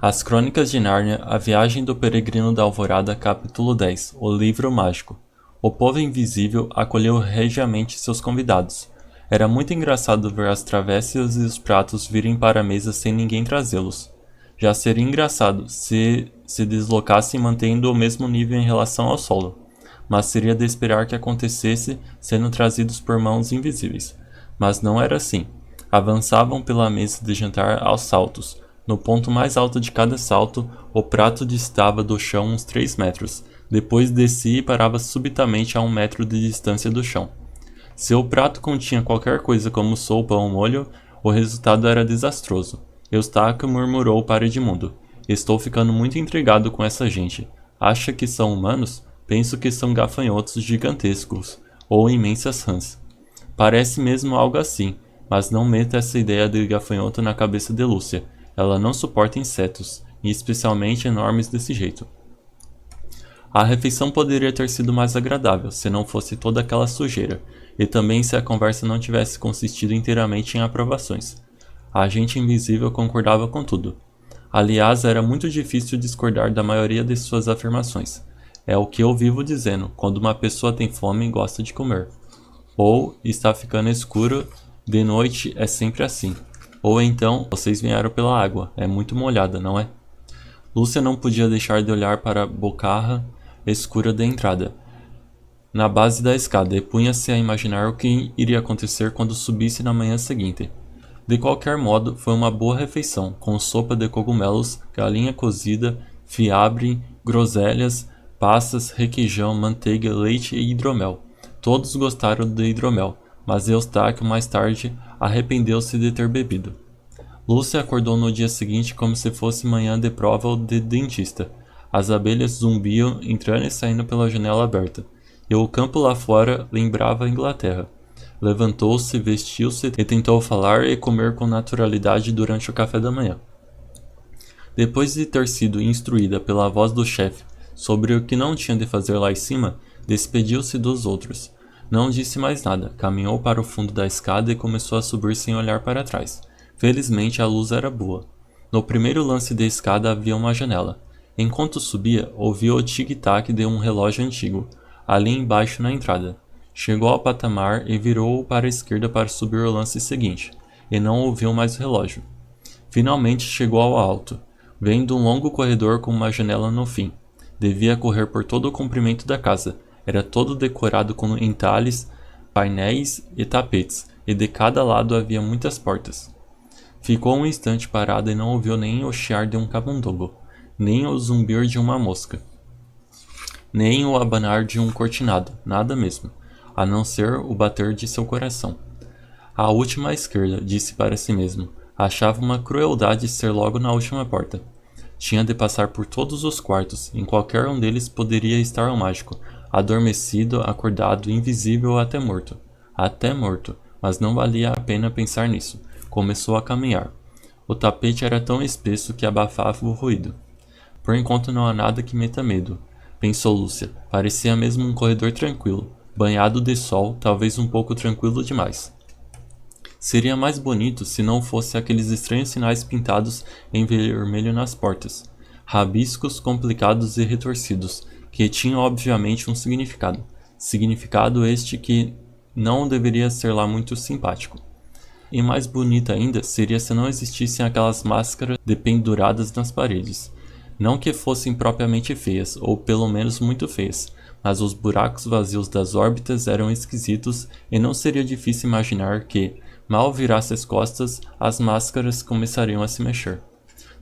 As Crônicas de Nárnia, A Viagem do Peregrino da Alvorada, capítulo 10, O Livro Mágico. O povo invisível acolheu regiamente seus convidados. Era muito engraçado ver as travessas e os pratos virem para a mesa sem ninguém trazê-los. Já seria engraçado se deslocassem mantendo o mesmo nível em relação ao solo, mas seria de esperar que acontecesse sendo trazidos por mãos invisíveis. Mas não era assim. Avançavam pela mesa de jantar aos saltos. No ponto mais alto de cada salto, o prato distava do chão uns 3 metros. Depois descia e parava subitamente a 1 metro de distância do chão. Se o prato continha qualquer coisa como sopa ou molho, o resultado era desastroso. Eustáquio murmurou para Edmundo: "Estou ficando muito intrigado com essa gente. Acha que são humanos? Penso que são gafanhotos gigantescos, ou imensas rãs. Parece mesmo algo assim, mas não meta essa ideia de gafanhoto na cabeça de Lúcia. Ela não suporta insetos, e especialmente enormes desse jeito." A refeição poderia ter sido mais agradável se não fosse toda aquela sujeira, e também se a conversa não tivesse consistido inteiramente em aprovações. A agente invisível concordava com tudo. Aliás, era muito difícil discordar da maioria de suas afirmações. É o que eu vivo dizendo: quando uma pessoa tem fome, gosta de comer. Ou está ficando escuro, de noite é sempre assim. Ou então, vocês vieram pela água, é muito molhada, não é? Lúcia não podia deixar de olhar para a bocarra escura da entrada, na base da escada, e punha-se a imaginar o que iria acontecer quando subisse na manhã seguinte. De qualquer modo, foi uma boa refeição, com sopa de cogumelos, galinha cozida, fiambre, groselhas, passas, requeijão, manteiga, leite e hidromel. Todos gostaram de hidromel, mas Eustáquio mais tarde arrependeu-se de ter bebido. Lúcia acordou no dia seguinte como se fosse manhã de prova ou de dentista. As abelhas zumbiam entrando e saindo pela janela aberta, e o campo lá fora lembrava a Inglaterra. Levantou-se, vestiu-se e tentou falar e comer com naturalidade durante o café da manhã. Depois de ter sido instruída pela voz do chefe sobre o que não tinha de fazer lá em cima, despediu-se dos outros. Não disse mais nada, caminhou para o fundo da escada e começou a subir sem olhar para trás. Felizmente a luz era boa. No primeiro lance da escada havia uma janela. Enquanto subia, ouvia o tic-tac de um relógio antigo, ali embaixo na entrada. Chegou ao patamar e virou para a esquerda para subir o lance seguinte, e não ouviu mais o relógio. Finalmente chegou ao alto, vendo um longo corredor com uma janela no fim. Devia correr por todo o comprimento da casa. Era todo decorado com entalhes, painéis e tapetes, e de cada lado havia muitas portas. Ficou um instante parada e não ouviu nem o chiar de um camundongo, nem o zumbir de uma mosca, nem o abanar de um cortinado, nada mesmo, a não ser o bater de seu coração. A última à esquerda, disse para si mesmo. Achava uma crueldade ser logo na última porta. Tinha de passar por todos os quartos, em qualquer um deles poderia estar o mágico, adormecido, acordado, invisível ou até morto. Até morto, mas não valia a pena pensar nisso. Começou a caminhar. O tapete era tão espesso que abafava o ruído. Por enquanto não há nada que meta medo, pensou Lúcia. Parecia mesmo um corredor tranquilo, banhado de sol, talvez um pouco tranquilo demais. Seria mais bonito se não fosse aqueles estranhos sinais pintados em vermelho nas portas, rabiscos complicados e retorcidos, que tinham obviamente um significado. Significado este que não deveria ser lá muito simpático. E mais bonita ainda seria se não existissem aquelas máscaras dependuradas nas paredes. Não que fossem propriamente feias, ou pelo menos muito feias, mas os buracos vazios das órbitas eram esquisitos e não seria difícil imaginar que, mal virasse as costas, as máscaras começariam a se mexer.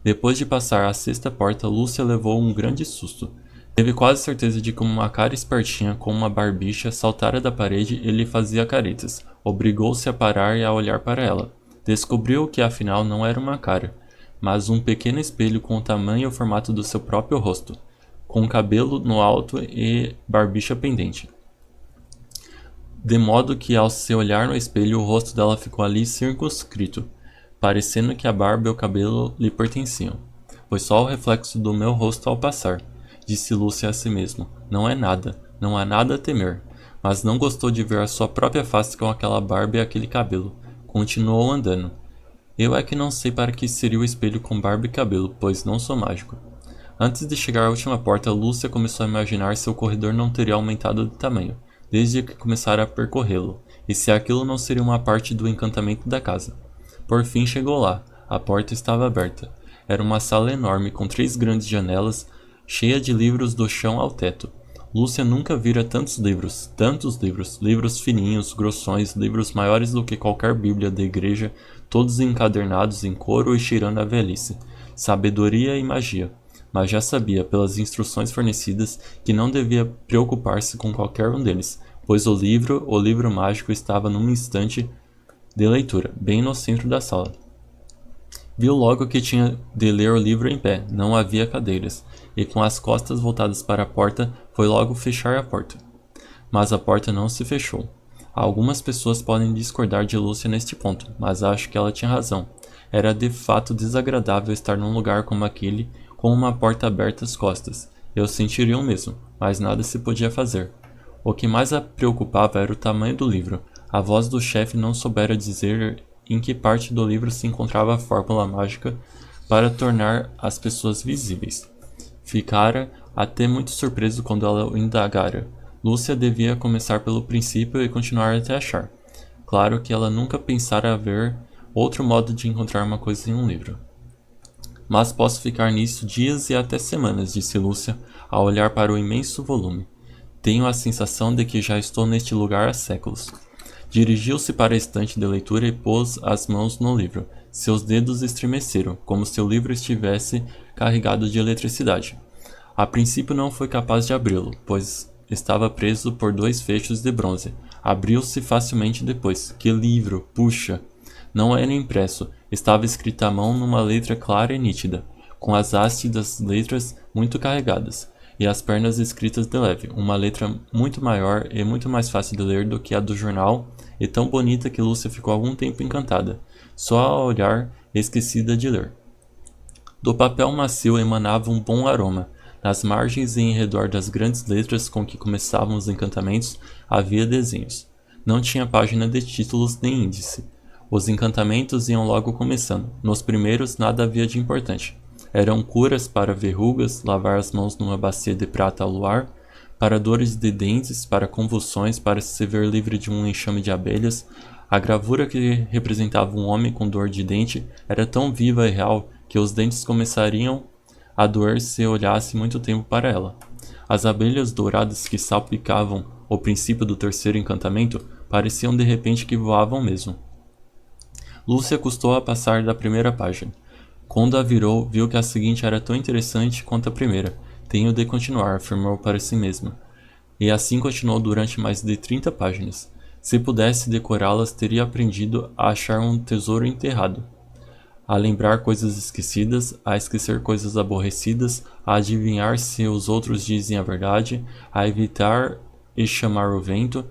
Depois de passar a sexta porta, Lúcia levou um grande susto. Teve quase certeza de que uma cara espertinha com uma barbicha saltara da parede e lhe fazia caretas. Obrigou-se a parar e a olhar para ela. Descobriu que afinal não era uma cara, mas um pequeno espelho com o tamanho e o formato do seu próprio rosto, com cabelo no alto e barbicha pendente. De modo que ao se olhar no espelho o rosto dela ficou ali circunscrito, parecendo que a barba e o cabelo lhe pertenciam. Foi só o reflexo do meu rosto ao passar, disse Lúcia a si mesma. Não é nada, não há nada a temer. Mas não gostou de ver a sua própria face com aquela barba e aquele cabelo. Continuou andando. Eu é que não sei para que seria o espelho com barba e cabelo, pois não sou mágico. Antes de chegar à última porta, Lúcia começou a imaginar se o corredor não teria aumentado de tamanho, desde que começara a percorrê-lo, e se aquilo não seria uma parte do encantamento da casa. Por fim chegou lá. A porta estava aberta. Era uma sala enorme, com 3 grandes janelas, cheia de livros do chão ao teto. Lúcia nunca vira tantos livros, livros fininhos, grossões, livros maiores do que qualquer bíblia da igreja, todos encadernados em couro e cheirando a velhice, sabedoria e magia. Mas já sabia, pelas instruções fornecidas, que não devia preocupar-se com qualquer um deles, pois o livro mágico, estava num instante de leitura, bem no centro da sala. Viu logo que tinha de ler o livro em pé, não havia cadeiras, e com as costas voltadas para a porta, foi logo fechar a porta. Mas a porta não se fechou. Algumas pessoas podem discordar de Lúcia neste ponto, mas acho que ela tinha razão. Era de fato desagradável estar num lugar como aquele, com uma porta aberta às costas. Eu sentiria o mesmo, mas nada se podia fazer. O que mais a preocupava era o tamanho do livro. A voz do chefe não soubera dizer em que parte do livro se encontrava a fórmula mágica para tornar as pessoas visíveis. Ficara até muito surpreso quando ela o indagara. Lúcia devia começar pelo princípio e continuar até achar. Claro que ela nunca pensara haver outro modo de encontrar uma coisa em um livro. Mas posso ficar nisso dias e até semanas, disse Lúcia, ao olhar para o imenso volume. Tenho a sensação de que já estou neste lugar há séculos. Dirigiu-se para a estante de leitura e pôs as mãos no livro. Seus dedos estremeceram, como se o livro estivesse carregado de eletricidade. A princípio não foi capaz de abri-lo, pois estava preso por 2 fechos de bronze. Abriu-se facilmente depois. Que livro! Puxa! Não era impresso. Estava escrito à mão numa letra clara e nítida, com as hastes das letras muito carregadas, e as pernas escritas de leve. Uma letra muito maior e muito mais fácil de ler do que a do jornal, e tão bonita que Lúcia ficou algum tempo encantada, só a olhar e esquecida de ler. Do papel macio emanava um bom aroma. Nas margens e em redor das grandes letras com que começavam os encantamentos havia desenhos. Não tinha página de títulos nem índice. Os encantamentos iam logo começando. Nos primeiros nada havia de importante. Eram curas para verrugas, lavar as mãos numa bacia de prata ao luar, para dores de dentes, para convulsões, para se ver livre de um enxame de abelhas. A gravura que representava um homem com dor de dente era tão viva e real que os dentes começariam a doer se olhasse muito tempo para ela. As abelhas douradas que salpicavam o princípio do terceiro encantamento pareciam de repente que voavam mesmo. Lúcia custou a passar da primeira página. Quando a virou, viu que a seguinte era tão interessante quanto a primeira. Tenho de continuar, afirmou para si mesma. E assim continuou durante mais de 30 páginas. Se pudesse decorá-las, teria aprendido a achar um tesouro enterrado, a lembrar coisas esquecidas, a esquecer coisas aborrecidas, a adivinhar se os outros dizem a verdade, a evitar e chamar o vento,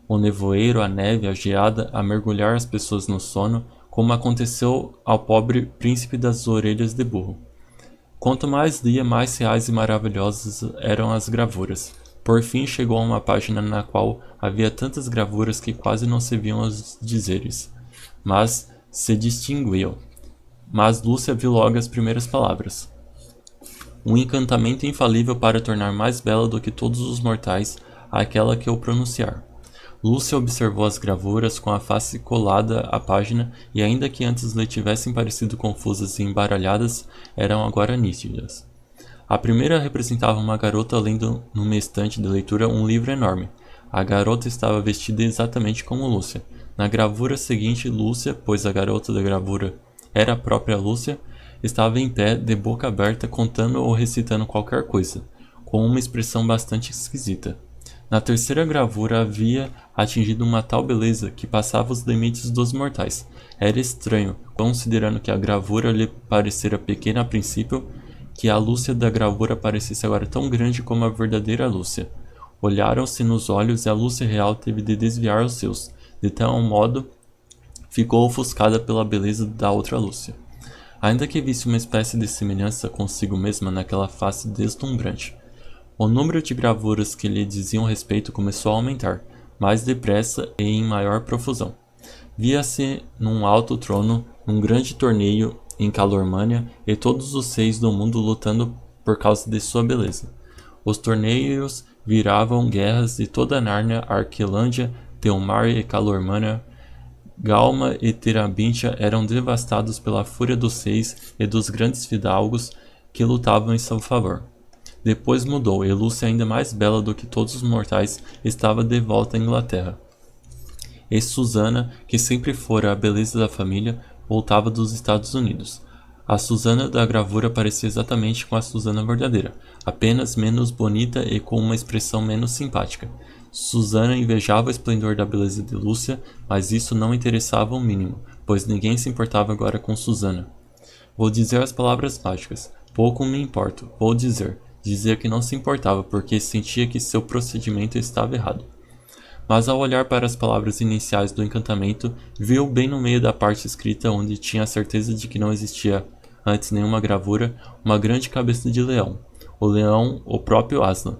o nevoeiro, a neve, a geada, a mergulhar as pessoas no sono, como aconteceu ao pobre príncipe das orelhas de burro. Quanto mais lia, mais reais e maravilhosas eram as gravuras. Por fim chegou a uma página na qual havia tantas gravuras que quase não se viam os dizeres, mas se distinguiam. Mas Lúcia viu logo as primeiras palavras. Um encantamento infalível para tornar mais bela do que todos os mortais aquela que o pronunciar. Lúcia observou as gravuras com a face colada à página e ainda que antes lhe tivessem parecido confusas e embaralhadas, eram agora nítidas. A primeira representava uma garota lendo numa estante de leitura um livro enorme. A garota estava vestida exatamente como Lúcia. Na gravura seguinte, Lúcia, pois a garota da gravura era a própria Lúcia, estava em pé, de boca aberta, contando ou recitando qualquer coisa, com uma expressão bastante esquisita. Na terceira gravura havia atingido uma tal beleza que passava os limites dos mortais. Era estranho, considerando que a gravura lhe parecera pequena a princípio, que a Lúcia da gravura parecesse agora tão grande como a verdadeira Lúcia. Olharam-se nos olhos e a Lúcia real teve de desviar os seus, de tal modo ficou ofuscada pela beleza da outra Lúcia. Ainda que visse uma espécie de semelhança consigo mesma naquela face deslumbrante. O número de gravuras que lhe diziam respeito começou a aumentar, mais depressa e em maior profusão. Via-se num alto trono num grande torneio em Calormânia e todos os 6 do mundo lutando por causa de sua beleza. Os torneios viravam guerras e toda Nárnia, Arquelândia, Telmar e Calormânia, Galma e Terabintia eram devastados pela fúria dos 6 e dos grandes fidalgos que lutavam em seu favor. Depois mudou, e Lúcia, ainda mais bela do que todos os mortais, estava de volta à Inglaterra. E Susana, que sempre fora a beleza da família, voltava dos Estados Unidos. A Susana da gravura parecia exatamente com a Susana verdadeira, apenas menos bonita e com uma expressão menos simpática. Susana invejava o esplendor da beleza de Lúcia, mas isso não interessava o mínimo, pois ninguém se importava agora com Susana. Vou dizer as palavras mágicas. Pouco me importo. Vou dizer. Dizia que não se importava, porque sentia que seu procedimento estava errado. Mas ao olhar para as palavras iniciais do encantamento, viu bem no meio da parte escrita, onde tinha a certeza de que não existia antes nenhuma gravura, uma grande cabeça de leão. O leão, o próprio Aslan.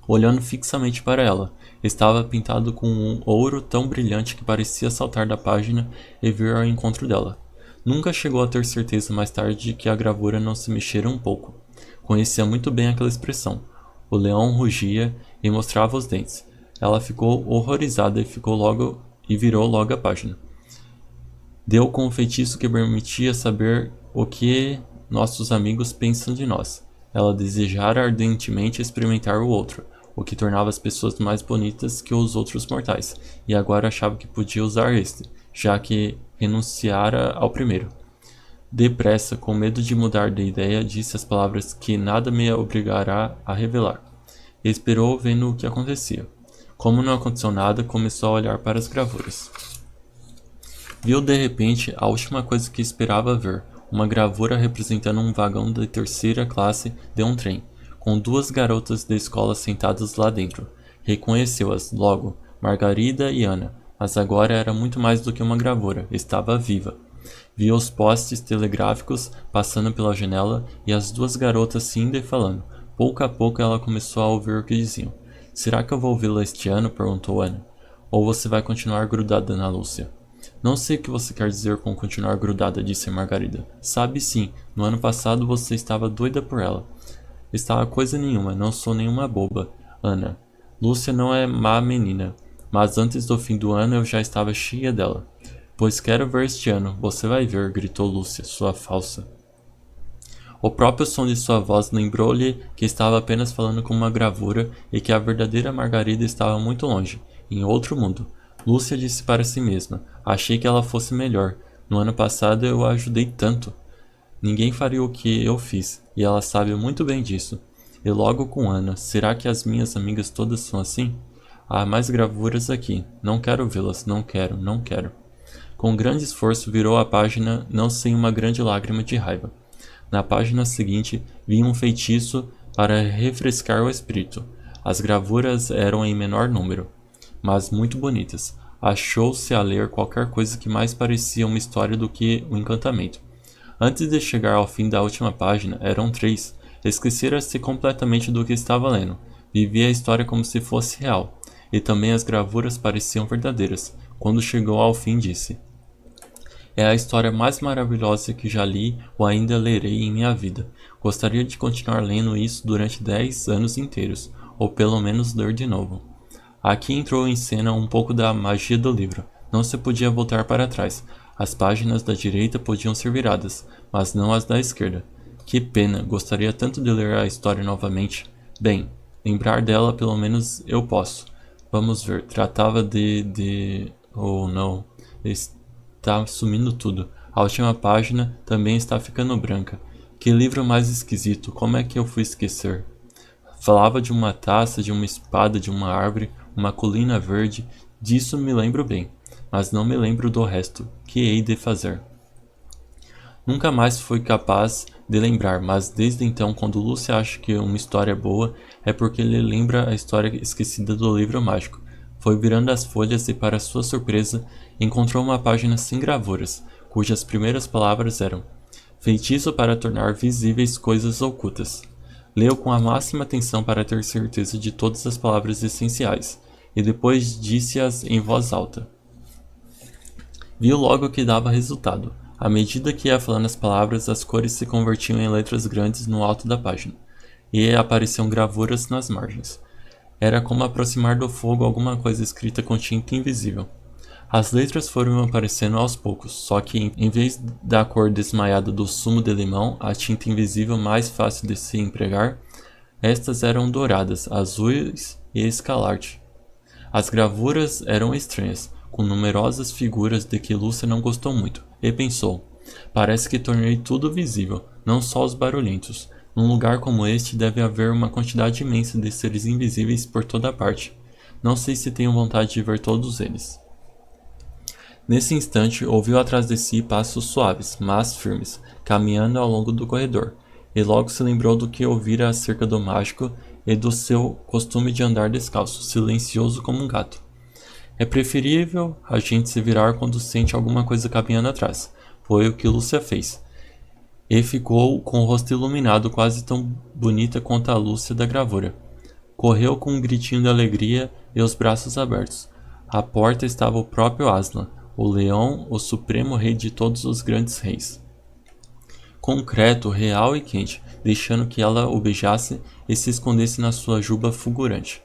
Olhando fixamente para ela, estava pintado com um ouro tão brilhante que parecia saltar da página e vir ao encontro dela. Nunca chegou a ter certeza mais tarde de que a gravura não se mexera um pouco. Conhecia muito bem aquela expressão. O leão rugia e mostrava os dentes. Ela ficou horrorizada e virou logo a página. Deu com o feitiço que permitia saber o que nossos amigos pensam de nós. Ela desejara ardentemente experimentar o outro, o que tornava as pessoas mais bonitas que os outros mortais, e agora achava que podia usar este, já que renunciara ao primeiro. Depressa, com medo de mudar de ideia, disse as palavras que nada me obrigará a revelar. E esperou vendo o que acontecia. Como não aconteceu nada, começou a olhar para as gravuras. Viu de repente a última coisa que esperava ver, uma gravura representando um vagão de terceira classe de um trem, com 2 garotas da escola sentadas lá dentro. Reconheceu-as logo, Margarida e Ana, mas agora era muito mais do que uma gravura, estava viva. Viu os postes telegráficos passando pela janela e as 2 garotas indo e falando. Pouco a pouco ela começou a ouvir o que diziam. Será que eu vou vê-la este ano? Perguntou Ana. Ou você vai continuar grudada na Lúcia? Não sei o que você quer dizer com continuar grudada, disse Margarida. Sabe sim, no ano passado você estava doida por ela. Estava coisa nenhuma, não sou nenhuma boba, Ana. Lúcia não é má menina, mas antes do fim do ano eu já estava cheia dela. Pois quero ver este ano, você vai ver, gritou Lúcia, sua falsa. O próprio som de sua voz lembrou-lhe que estava apenas falando com uma gravura e que a verdadeira Margarida estava muito longe, em outro mundo. Lúcia disse para si mesma, achei que ela fosse melhor. No ano passado eu a ajudei tanto. Ninguém faria o que eu fiz, e ela sabe muito bem disso. E logo com Ana, será que as minhas amigas todas são assim? Há mais gravuras aqui, não quero vê-las, não quero, não quero. Com grande esforço virou a página, não sem uma grande lágrima de raiva. Na página seguinte, vinha um feitiço para refrescar o espírito. As gravuras eram em menor número, mas muito bonitas. Achou-se a ler qualquer coisa que mais parecia uma história do que um encantamento. Antes de chegar ao fim da última página, eram 3. Esquecera-se completamente do que estava lendo. Vivia a história como se fosse real, e também as gravuras pareciam verdadeiras. Quando chegou ao fim, disse: é a história mais maravilhosa que já li ou ainda lerei em minha vida. Gostaria de continuar lendo isso durante 10 anos inteiros, ou pelo menos ler de novo. Aqui entrou em cena um pouco da magia do livro. Não se podia voltar para trás. As páginas da direita podiam ser viradas, mas não as da esquerda. Que pena, gostaria tanto de ler a história novamente. Bem, lembrar dela pelo menos eu posso. Vamos ver, tratava Oh não, está sumindo tudo. A última página também está ficando branca. Que livro mais esquisito, como é que eu fui esquecer? Falava de uma taça, de uma espada, de uma árvore, uma colina verde. Disso me lembro bem, mas não me lembro do resto. Que hei de fazer? Nunca mais fui capaz de lembrar, mas desde então, quando Lúcia acha que uma história é boa, é porque ele lembra a história esquecida do livro mágico. Foi virando as folhas e, para sua surpresa, encontrou uma página sem gravuras, cujas primeiras palavras eram: feitiço para tornar visíveis coisas ocultas. Leu com a máxima atenção para ter certeza de todas as palavras essenciais, e depois disse-as em voz alta. Viu logo que dava resultado. À medida que ia falando as palavras, as cores se convertiam em letras grandes no alto da página, e apareciam gravuras nas margens. Era como aproximar do fogo alguma coisa escrita com tinta invisível. As letras foram aparecendo aos poucos, só que em vez da cor desmaiada do sumo de limão, a tinta invisível mais fácil de se empregar, estas eram douradas, azuis e escarlate. As gravuras eram estranhas, com numerosas figuras de que Lúcia não gostou muito, e pensou: parece que tornei tudo visível, não só os barulhentos. Num lugar como este deve haver uma quantidade imensa de seres invisíveis por toda parte. Não sei se tenho vontade de ver todos eles. Nesse instante, ouviu atrás de si passos suaves, mas firmes, caminhando ao longo do corredor, e logo se lembrou do que ouvira acerca do mágico e do seu costume de andar descalço, silencioso como um gato. É preferível a gente se virar quando sente alguma coisa caminhando atrás. Foi o que Lúcia fez. E ficou com o rosto iluminado, quase tão bonita quanto a Lúcia da gravura. Correu com um gritinho de alegria e os braços abertos. À porta estava o próprio Aslan, o leão, o supremo rei de todos os grandes reis. Concreto, real e quente, deixando que ela o beijasse e se escondesse na sua juba fulgurante.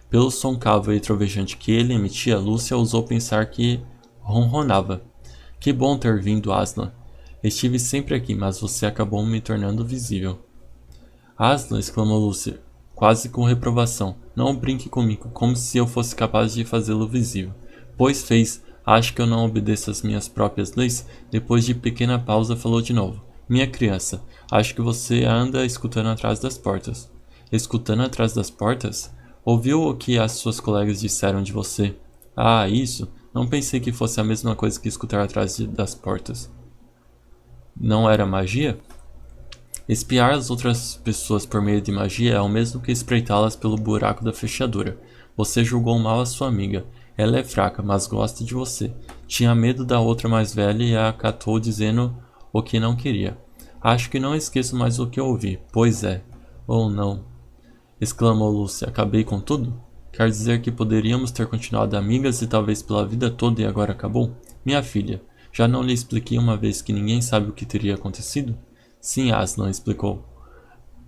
Pelo som cavo e trovejante que ele emitia, Lúcia ousou pensar que ronronava. Que bom ter vindo, Aslan. Estive sempre aqui, mas você acabou me tornando visível. Aslan, exclamou Lúcia, quase com reprovação. Não brinque comigo, como se eu fosse capaz de fazê-lo visível. Pois fez. Acho que eu não obedeço às minhas próprias leis? Depois de pequena pausa, falou de novo. Minha criança, acho que você anda escutando atrás das portas. Escutando atrás das portas? Ouviu o que as suas colegas disseram de você? Ah, isso? Não pensei que fosse a mesma coisa que escutar atrás das portas. Não era magia? Espiar as outras pessoas por meio de magia é o mesmo que espreitá-las pelo buraco da fechadura. Você julgou mal a sua amiga. Ela é fraca, mas gosta de você. Tinha medo da outra mais velha e a acatou dizendo o que não queria. Acho que não esqueço mais o que ouvi. Pois é. Oh, não. Exclamou Lúcia. Acabei com tudo? Quer dizer que poderíamos ter continuado amigas e talvez pela vida toda e agora acabou? Minha filha, já não lhe expliquei uma vez que ninguém sabe o que teria acontecido? Sim, Aslan explicou.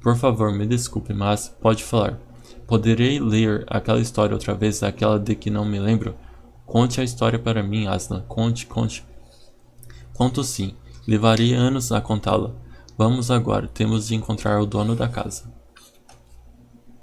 Por favor, me desculpe, mas pode falar. Poderei ler aquela história outra vez, aquela de que não me lembro? Conte a história para mim, Aslan. Conte, conte. Conto sim. Levarei anos a contá-la. Vamos agora, temos de encontrar o dono da casa.